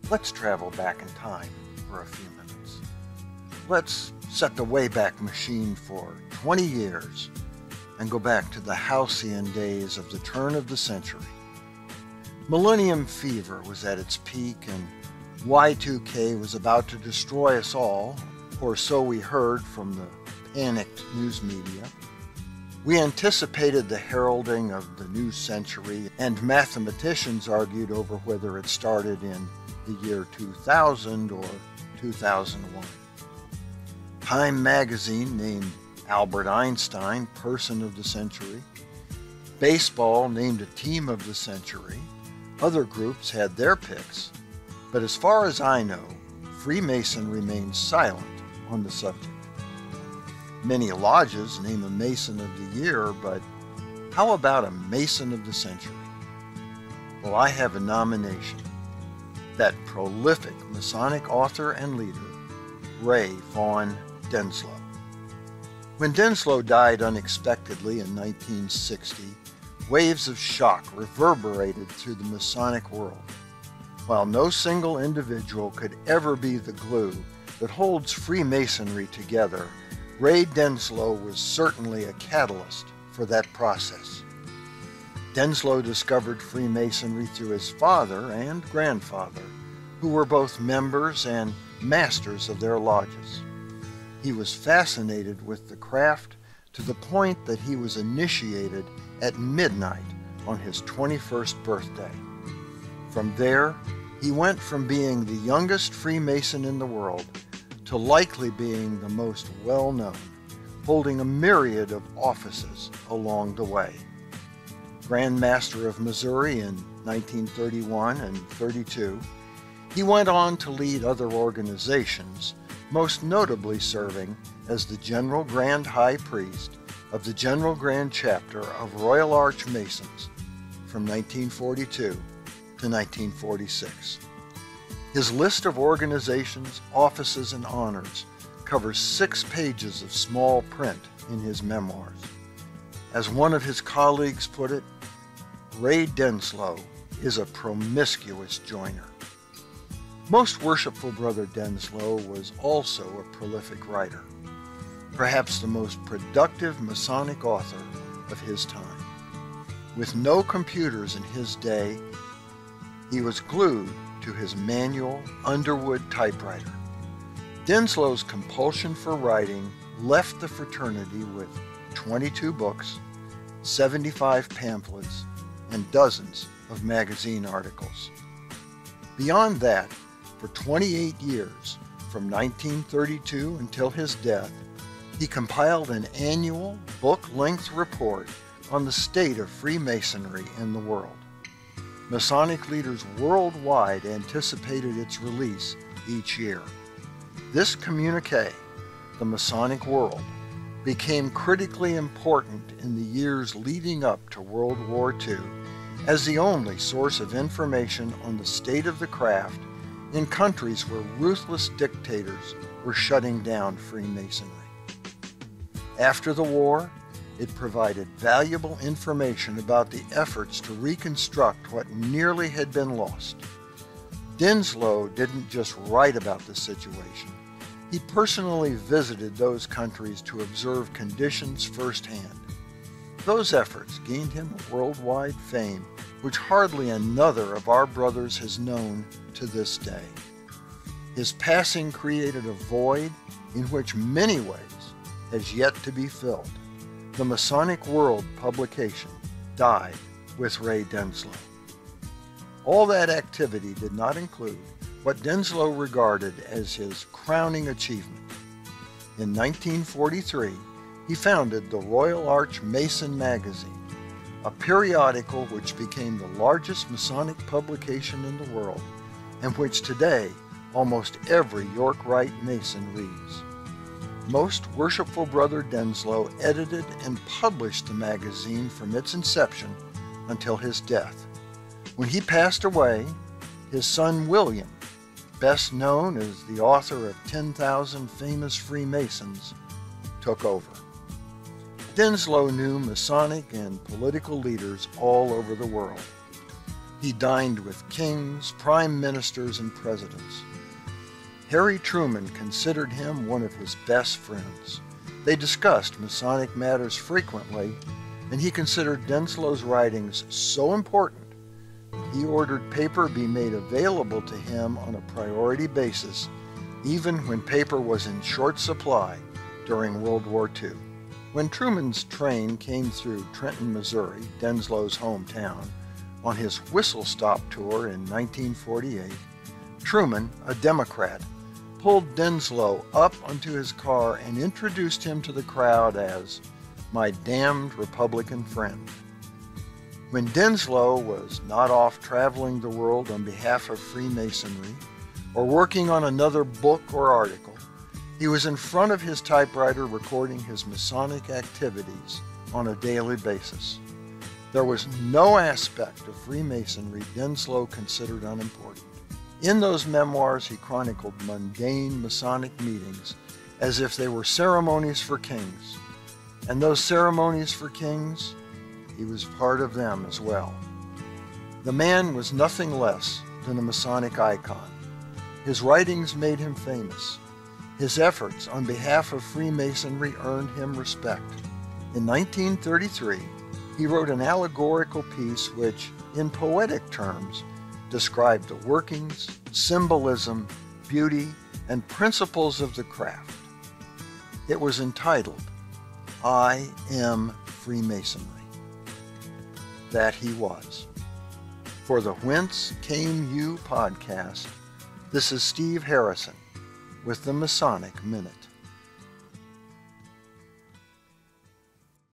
Let's travel back in time for a few minutes. Let's set the Wayback Machine for 20 years and go back to the halcyon days of the turn of the century. Millennium fever was at its peak and Y2K was about to destroy us all, or so we heard from the panicked news media. We anticipated the heralding of the new century, and mathematicians argued over whether it started in the year 2000 or 2001. Time magazine named Albert Einstein Person of the Century. Baseball named a Team of the Century. Other groups had their picks, but as far as I know, Freemason remains silent on the subject. Many lodges name a Mason of the Year, but how about a Mason of the Century? Well, I have a nomination. That prolific Masonic author and leader, Ray Von Denslow. When Denslow died unexpectedly in 1960, waves of shock reverberated through the Masonic world. While no single individual could ever be the glue that holds Freemasonry together, Ray Denslow was certainly a catalyst for that process. Denslow discovered Freemasonry through his father and grandfather, who were both members and masters of their lodges. He was fascinated with the craft to the point that he was initiated at midnight on his 21st birthday. From there, he went from being the youngest Freemason in the world to likely being the most well-known, holding a myriad of offices along the way. Grand Master of Missouri in 1931 and 32, he went on to lead other organizations, most notably serving as the General Grand High Priest of the General Grand Chapter of Royal Arch Masons from 1942 to 1946. His list of organizations, offices, and honors covers 6 pages of small print in his memoirs. As one of his colleagues put it, Ray Denslow is a promiscuous joiner. Most Worshipful Brother Denslow was also a prolific writer, perhaps the most productive Masonic author of his time. With no computers in his day, he was glued to his manual Underwood typewriter. Denslow's compulsion for writing left the fraternity with 22 books, 75 pamphlets, and dozens of magazine articles. Beyond that, for 28 years, from 1932 until his death, he compiled an annual book-length report on the state of Freemasonry in the world. Masonic leaders worldwide anticipated its release each year. This communiqué, The Masonic World, became critically important in the years leading up to World War II as the only source of information on the state of the craft in countries where ruthless dictators were shutting down Freemasonry. After the war, it provided valuable information about the efforts to reconstruct what nearly had been lost. Denslow didn't just write about the situation. He personally visited those countries to observe conditions firsthand. Those efforts gained him a worldwide fame which hardly another of our brothers has known to this day. His passing created a void in which many ways has yet to be filled. The Masonic World publication died with Ray Denslow. All that activity did not include what Denslow regarded as his crowning achievement. In 1943, he founded the Royal Arch Mason magazine, a periodical which became the largest Masonic publication in the world, and which today almost every York Rite Mason reads. Most Worshipful Brother Denslow edited and published the magazine from its inception until his death. When he passed away, his son William, best known as the author of 10,000 Famous Freemasons, took over. Denslow knew Masonic and political leaders all over the world. He dined with kings, prime ministers, and presidents. Harry Truman considered him one of his best friends. They discussed Masonic matters frequently, and he considered Denslow's writings so important that he ordered paper be made available to him on a priority basis, even when paper was in short supply during World War II. When Truman's train came through Trenton, Missouri, Denslow's hometown, on his whistle-stop tour in 1948, Truman, a Democrat, pulled Denslow up onto his car and introduced him to the crowd as "my damned Republican friend." When Denslow was not off traveling the world on behalf of Freemasonry or working on another book or article, he was in front of his typewriter recording his Masonic activities on a daily basis. There was no aspect of Freemasonry Denslow considered unimportant. In those memoirs, he chronicled mundane Masonic meetings as if they were ceremonies for kings. And those ceremonies for kings, he was part of them as well. The man was nothing less than a Masonic icon. His writings made him famous. His efforts on behalf of Freemasonry earned him respect. In 1933, he wrote an allegorical piece which, in poetic terms, described the workings, symbolism, beauty, and principles of the craft. It was entitled, "I Am Freemasonry." That he was. For the Whence Came You podcast, this is Steve Harrison with the Masonic Minute.